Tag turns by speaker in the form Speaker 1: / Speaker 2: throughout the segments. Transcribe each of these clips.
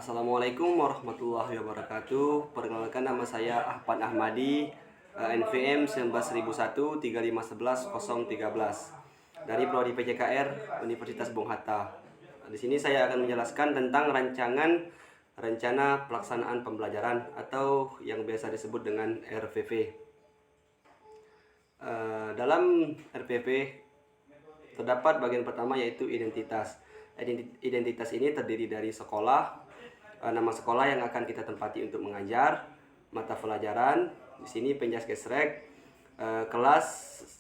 Speaker 1: Assalamualaikum warahmatullahi wabarakatuh. Perkenalkan, nama saya Ahmad Ahmadi, NVM 19001 3511 013 dari Prodi PJKR Universitas Bung Hatta. Di sini saya akan menjelaskan tentang rencana pelaksanaan pembelajaran atau yang biasa disebut dengan RPP. Dalam RPP terdapat bagian pertama, yaitu identitas. Identitas ini terdiri dari sekolah, nama sekolah yang akan kita tempati untuk mengajar, mata pelajaran, di sini penjas gesrek, kelas,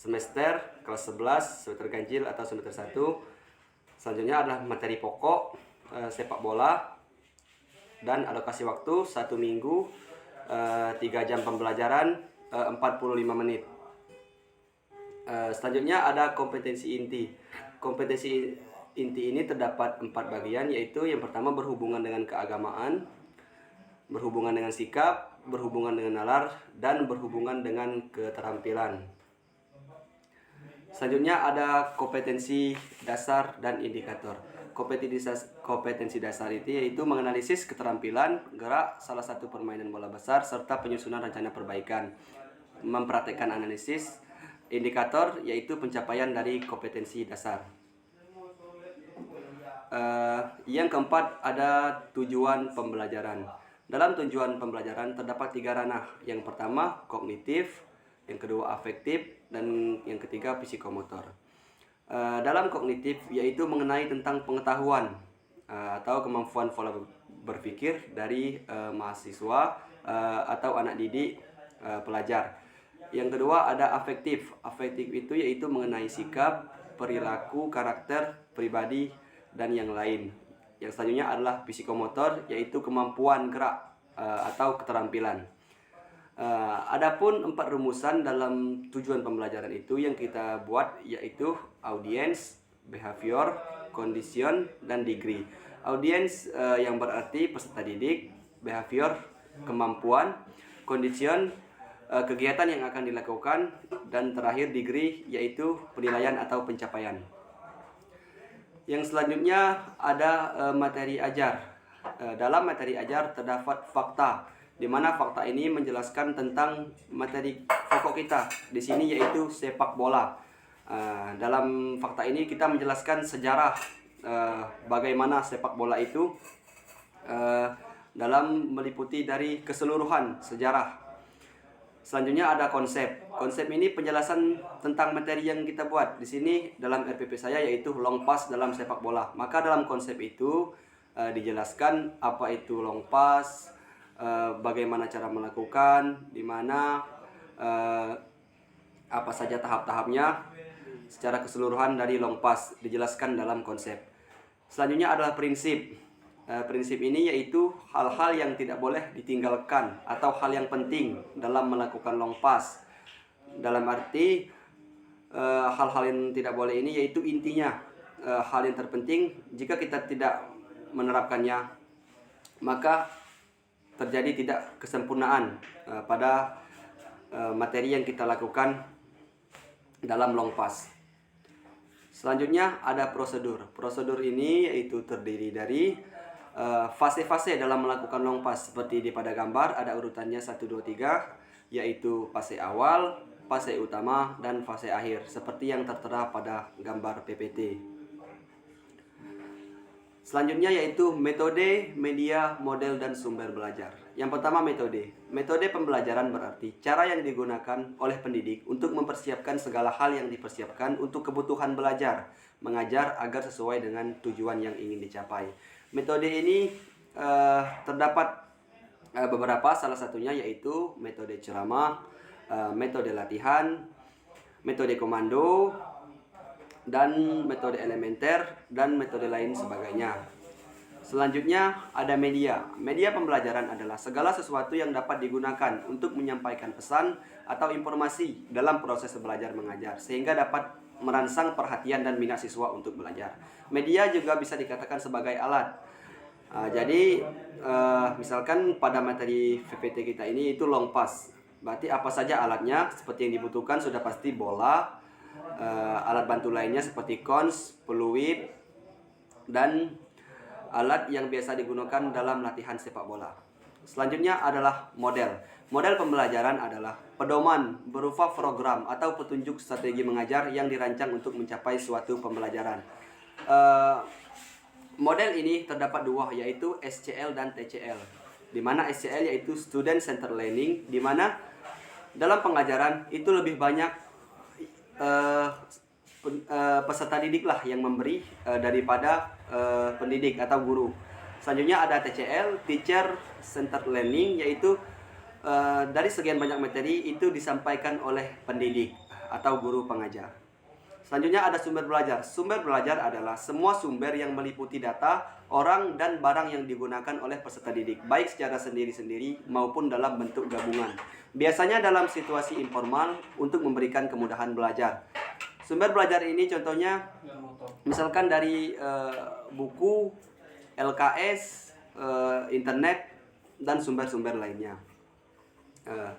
Speaker 1: semester, kelas 11, semester ganjil atau semester 1. Selanjutnya adalah materi pokok, sepak bola, dan alokasi waktu 1 minggu, 3 jam pembelajaran, 45 menit. Selanjutnya ada kompetensi inti. Kompetensi inti ini terdapat 4 bagian, yaitu yang pertama berhubungan dengan keagamaan, berhubungan dengan sikap, berhubungan dengan nalar, dan berhubungan dengan keterampilan. Selanjutnya ada kompetensi dasar dan indikator. Kompetensi dasar itu yaitu menganalisis keterampilan, gerak, salah satu permainan bola besar, serta penyusunan rencana perbaikan, mempraktekkan analisis. Indikator yaitu pencapaian dari kompetensi dasar. Yang keempat ada tujuan pembelajaran. Dalam tujuan pembelajaran terdapat 3 ranah. Yang pertama kognitif, yang kedua afektif, dan yang ketiga psikomotor. Dalam kognitif yaitu mengenai tentang pengetahuan atau kemampuan pola berpikir dari mahasiswa atau anak didik, pelajar. Yang kedua ada afektif. Afektif itu yaitu mengenai sikap, perilaku, karakter, pribadi, dan yang lain. Yang selanjutnya adalah psikomotor, yaitu kemampuan gerak atau keterampilan. Adapun 4 rumusan dalam tujuan pembelajaran itu yang kita buat, yaitu audience, behavior, condition, dan degree. Audience yang berarti peserta didik, behavior kemampuan, condition kegiatan yang akan dilakukan, dan terakhir degree yaitu penilaian atau pencapaian. Yang selanjutnya ada materi ajar. Dalam materi ajar terdapat fakta, di mana fakta ini menjelaskan tentang materi pokok kita di sini, yaitu sepak bola. Dalam fakta ini kita menjelaskan sejarah bagaimana sepak bola itu dalam meliputi dari keseluruhan sejarah. Selanjutnya ada konsep. Konsep ini penjelasan tentang materi yang kita buat di sini dalam RPP saya, yaitu long pass dalam sepak bola. Maka dalam konsep itu dijelaskan apa itu long pass, bagaimana cara melakukan, di mana apa saja tahap-tahapnya, secara keseluruhan dari long pass dijelaskan dalam konsep. Selanjutnya adalah prinsip. Prinsip ini yaitu hal-hal yang tidak boleh ditinggalkan atau hal yang penting dalam melakukan long pass. Dalam arti hal-hal yang tidak boleh ini yaitu intinya hal yang terpenting. Jika kita tidak menerapkannya, maka terjadi tidak kesempurnaan pada materi yang kita lakukan dalam long pass. Selanjutnya ada prosedur. Prosedur ini yaitu terdiri dari fase-fase dalam melakukan long pass. Seperti di pada gambar ada urutannya 1, 2, 3, yaitu fase awal, fase utama, dan fase akhir, seperti yang tertera pada gambar PPT. Selanjutnya yaitu metode, media, model, dan sumber belajar. Yang pertama metode. Metode pembelajaran berarti cara yang digunakan oleh pendidik untuk mempersiapkan segala hal yang dipersiapkan untuk kebutuhan belajar, mengajar agar sesuai dengan tujuan yang ingin dicapai. Metode ini terdapat beberapa, salah satunya yaitu metode ceramah, metode latihan, metode komando, dan metode elementer, dan metode lain sebagainya. Selanjutnya ada media. Media pembelajaran adalah segala sesuatu yang dapat digunakan untuk menyampaikan pesan atau informasi dalam proses belajar mengajar, sehingga dapat merangsang perhatian dan minat siswa untuk belajar. Media juga bisa dikatakan sebagai alat. Jadi misalkan pada materi PPT kita ini itu long pass, berarti apa saja alatnya seperti yang dibutuhkan sudah pasti bola, alat bantu lainnya seperti cons, peluit, dan alat yang biasa digunakan dalam latihan sepak bola. Selanjutnya adalah model. Model pembelajaran adalah pedoman berupa program atau petunjuk strategi mengajar yang dirancang untuk mencapai suatu pembelajaran. Model ini terdapat dua, yaitu SCL dan TCL. Di mana SCL yaitu Student Centered Learning, di mana dalam pengajaran itu lebih banyak peserta didik lah yang memberi daripada pendidik atau guru. Selanjutnya ada TCL, Teacher Centered Learning, yaitu dari sekian banyak materi itu disampaikan oleh pendidik atau guru pengajar. Selanjutnya ada sumber belajar. Sumber belajar adalah semua sumber yang meliputi data, orang, dan barang yang digunakan oleh peserta didik, baik secara sendiri-sendiri maupun dalam bentuk gabungan. Biasanya dalam situasi informal untuk memberikan kemudahan belajar. Sumber belajar ini contohnya misalkan dari buku, LKS, internet, dan sumber-sumber lainnya.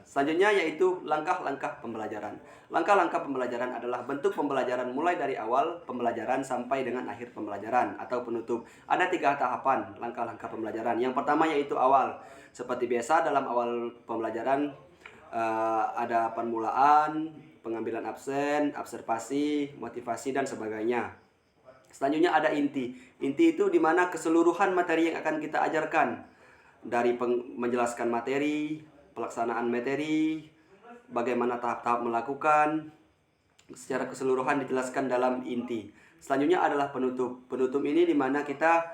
Speaker 1: Selanjutnya yaitu langkah-langkah pembelajaran. Langkah-langkah pembelajaran adalah bentuk pembelajaran mulai dari awal pembelajaran sampai dengan akhir pembelajaran atau penutup. Ada 3 tahapan langkah-langkah pembelajaran. Yang pertama yaitu awal. Seperti biasa dalam awal pembelajaran ada permulaan, pengambilan absen, observasi, motivasi, dan sebagainya. Selanjutnya ada inti. Inti itu dimana keseluruhan materi yang akan kita ajarkan. Dari menjelaskan materi, pelaksanaan materi, bagaimana tahap-tahap melakukan, secara keseluruhan dijelaskan dalam inti. Selanjutnya adalah penutup. Penutup ini dimana kita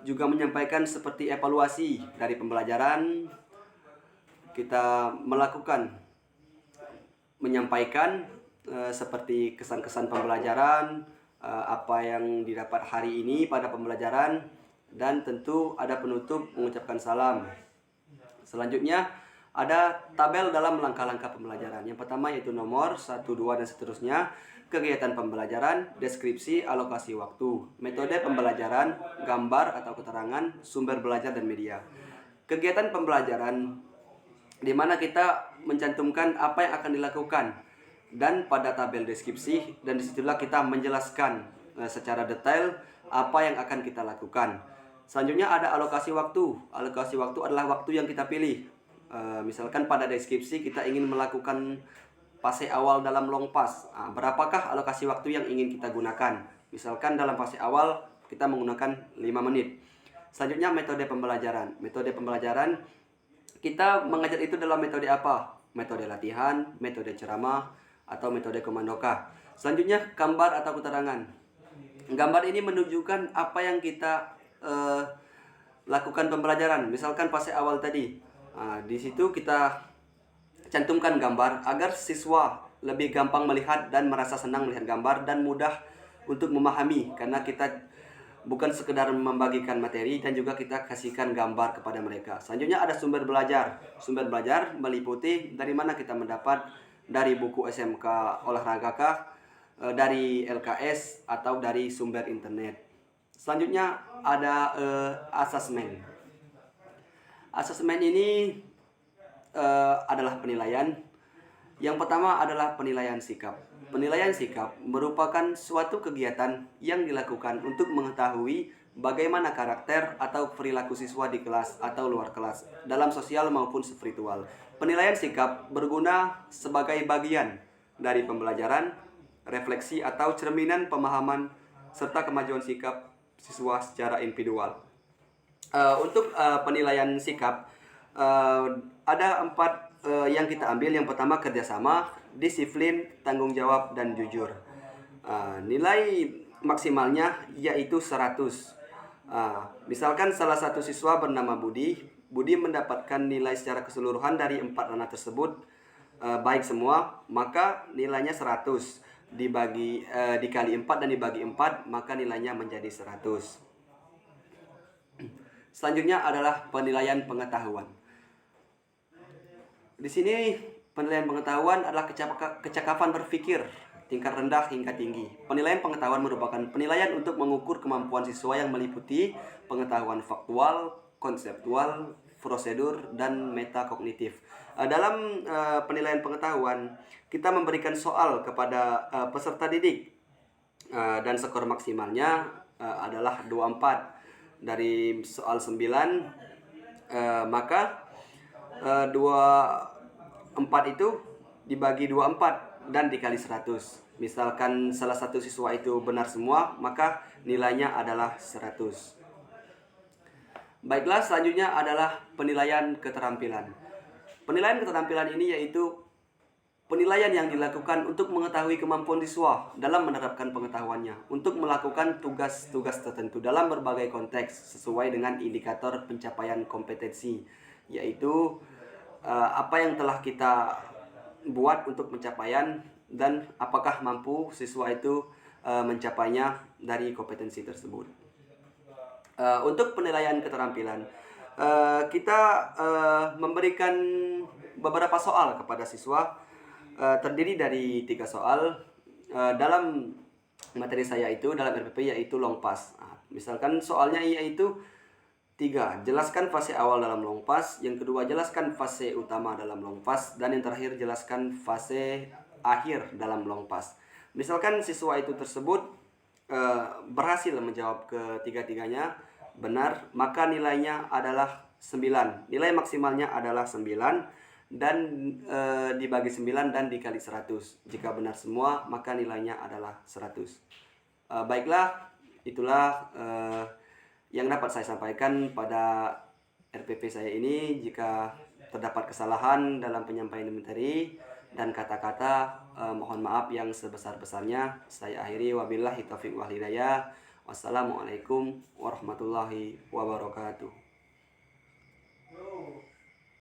Speaker 1: juga menyampaikan seperti evaluasi dari pembelajaran. Kita menyampaikan seperti kesan-kesan pembelajaran, apa yang didapat hari ini pada pembelajaran, dan tentu ada penutup mengucapkan salam. Selanjutnya ada tabel dalam langkah-langkah pembelajaran. Yang pertama yaitu nomor 1, 2, dan seterusnya. Kegiatan pembelajaran, deskripsi, alokasi waktu, metode pembelajaran, gambar atau keterangan, sumber belajar, dan media. Kegiatan pembelajaran di mana kita mencantumkan apa yang akan dilakukan, dan pada tabel deskripsi, dan disitulah kita menjelaskan secara detail apa yang akan kita lakukan. Selanjutnya ada alokasi waktu. Alokasi waktu adalah waktu yang kita pilih. Misalkan pada deskripsi kita ingin melakukan fase awal dalam long pass. Berapakah alokasi waktu yang ingin kita gunakan? Misalkan dalam fase awal kita menggunakan 5 menit. Selanjutnya metode pembelajaran. Metode pembelajaran kita mengajar itu dalam metode apa? Metode latihan, metode ceramah, atau metode komandokah. Selanjutnya gambar atau keterangan. Gambar ini menunjukkan apa yang kita lakukan pembelajaran. Misalkan fase awal tadi, di situ kita cantumkan gambar agar siswa lebih gampang melihat dan merasa senang melihat gambar dan mudah untuk memahami, karena kita bukan sekedar membagikan materi dan juga kita kasihkan gambar kepada mereka. Selanjutnya ada sumber belajar. Sumber belajar meliputi dari mana kita mendapat, dari buku SMK olahraga kah, dari LKS, atau dari sumber internet. Selanjutnya ada asesmen. Asesmen ini adalah penilaian. Yang pertama adalah penilaian sikap. Penilaian sikap merupakan suatu kegiatan yang dilakukan untuk mengetahui bagaimana karakter atau perilaku siswa di kelas atau luar kelas, dalam sosial maupun spiritual. Penilaian sikap berguna sebagai bagian dari pembelajaran, refleksi atau cerminan pemahaman serta kemajuan sikap siswa secara individual. Untuk penilaian sikap ada 4 yang kita ambil. Yang pertama kerjasama, disiplin, tanggung jawab, dan jujur. Nilai maksimalnya yaitu 100. Misalkan salah satu siswa bernama Budi. Budi mendapatkan nilai secara keseluruhan dari 4 ranah tersebut baik semua, maka nilainya 100. Dikali 4 dan dibagi 4, maka nilainya menjadi 100. Selanjutnya adalah penilaian pengetahuan. Di sini penilaian pengetahuan adalah kecakapan berpikir tingkat rendah hingga tinggi. Penilaian pengetahuan merupakan penilaian untuk mengukur kemampuan siswa yang meliputi pengetahuan faktual, konseptual, prosedur, dan metakognitif. Dalam penilaian pengetahuan, kita memberikan soal kepada peserta didik, dan skor maksimalnya adalah 24. Dari soal 9, maka 24 itu dibagi 24 dan dikali 100. Misalkan salah satu siswa itu benar semua, maka nilainya adalah 100. Baiklah, selanjutnya adalah penilaian keterampilan. Penilaian keterampilan ini yaitu penilaian yang dilakukan untuk mengetahui kemampuan siswa dalam menerapkan pengetahuannya untuk melakukan tugas-tugas tertentu dalam berbagai konteks sesuai dengan indikator pencapaian kompetensi, yaitu apa yang telah kita buat untuk pencapaian dan apakah mampu siswa itu mencapainya dari kompetensi tersebut. Untuk penilaian keterampilan, kita memberikan beberapa soal kepada siswa, terdiri dari 3 soal. Dalam materi saya itu, dalam RPP, yaitu long pass. Misalkan soalnya yaitu 3, jelaskan fase awal dalam long pass. Yang kedua, jelaskan fase utama dalam long pass. Dan yang terakhir, jelaskan fase akhir dalam long pass. Misalkan siswa itu tersebut berhasil menjawab ketiga-tiganya benar, maka nilainya adalah 9. Nilai maksimalnya adalah 9 dan dibagi 9 dan dikali 100. Jika benar semua, maka nilainya adalah 100. Baiklah, itulah yang dapat saya sampaikan pada RPP saya ini. Jika terdapat kesalahan dalam penyampaian materi dan kata-kata, mohon maaf yang sebesar-besarnya. Saya akhiri, wabillahi taufiq wal hidayah. Wassalamualaikum warahmatullahi wabarakatuh.